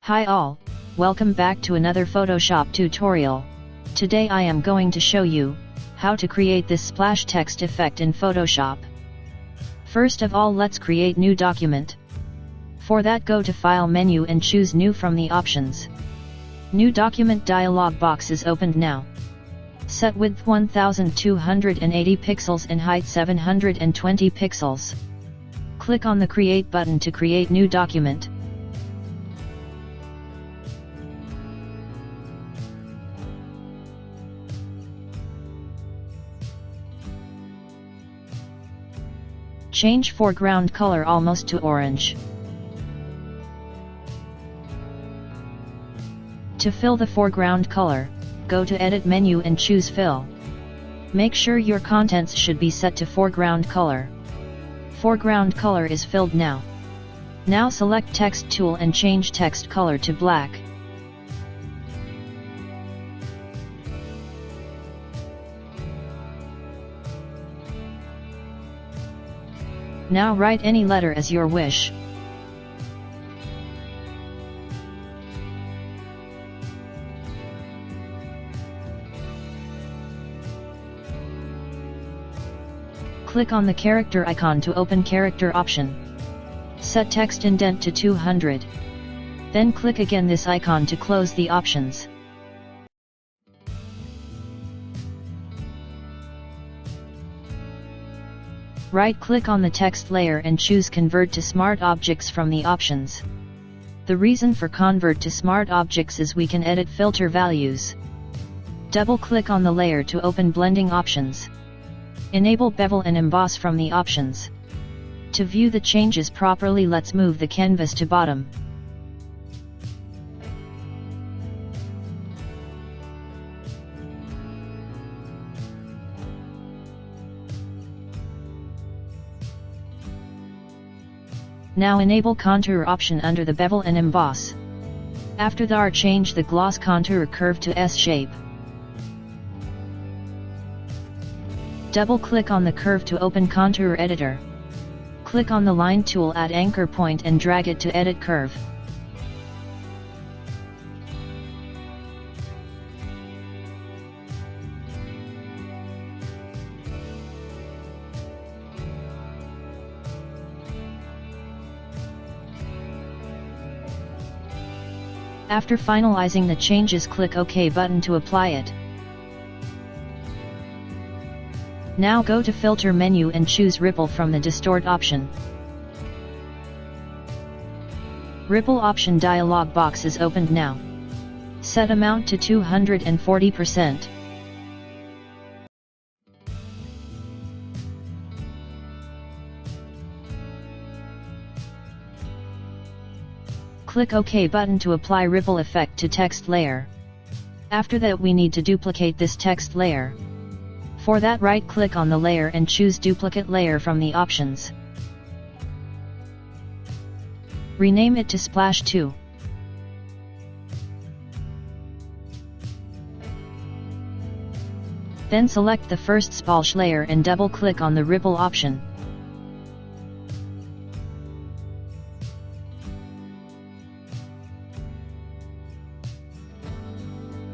Hi all, welcome back to another Photoshop tutorial. Today I am going to show you how to create this splash text effect in Photoshop. First of all, let's create new document. For that, go to File menu and choose New from the options. New document dialog box is opened now. Set width 1280 pixels and height 720 pixels. Click on the Create button to create new document. Change foreground color almost to orange. To fill the foreground color, go to Edit menu and choose Fill. Make sure your contents should be set to foreground color. Foreground color is filled now. Now select Text tool and change text color to black. Now write any letter as your wish. Click on the character icon to open character option. Set text indent to 200. Then click again this icon to close the options. Right-click on the text layer and choose Convert to Smart Objects from the options. The reason for Convert to Smart Objects is we can edit filter values. Double-click on the layer to open blending options. Enable bevel and emboss from the options. To view the changes properly, let's move the canvas to bottom. Now enable contour option under the bevel and emboss. After that, change the gloss contour curve to S shape. Double-click on the curve to open contour editor. Click on the line tool at anchor point and drag it to edit curve. After finalizing the changes, click OK button to apply it. Now go to Filter menu and choose Ripple from the Distort option. Ripple option dialog box is opened now. Set amount to 240%. Click OK button to apply ripple effect to text layer. After that, we need to duplicate this text layer. For that, right-click on the layer and choose Duplicate Layer from the options. Rename it to Splash 2. Then select the first splash layer and double-click on the Ripple option.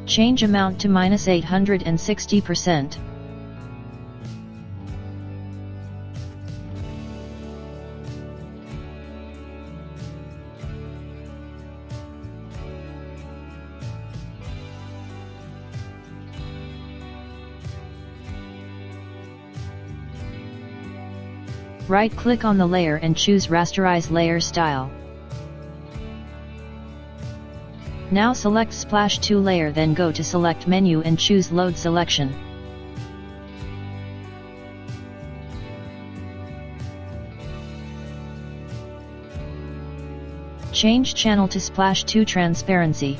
Change amount to -860%. Right-click on the layer and choose Rasterize Layer Style. Now select Splash 2 layer, then go to Select menu and choose Load Selection. Change channel to Splash 2 Transparency.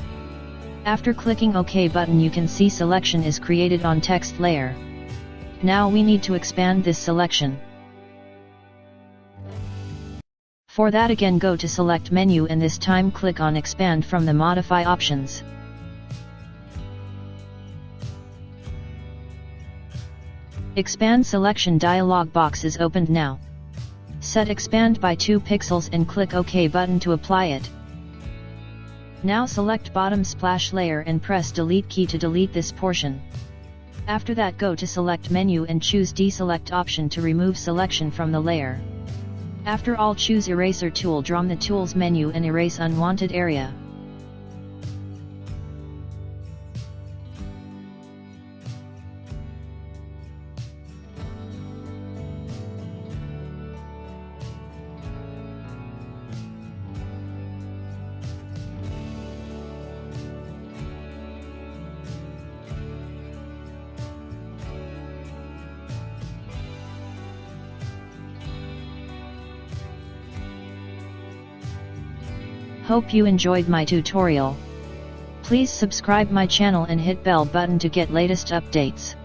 After clicking OK button, you can see selection is created on text layer. Now we need to expand this selection. For that, again go to Select menu and this time click on Expand from the Modify options. Expand selection dialog box is opened now. Set expand by 2 pixels and click OK button to apply it. Now select bottom splash layer and press delete key to delete this portion. After that go to select menu and choose deselect option to remove selection from the layer. After all choose eraser tool from the tools menu and erase unwanted area. Hope you enjoyed my tutorial. Please subscribe my channel and hit bell button to get latest updates.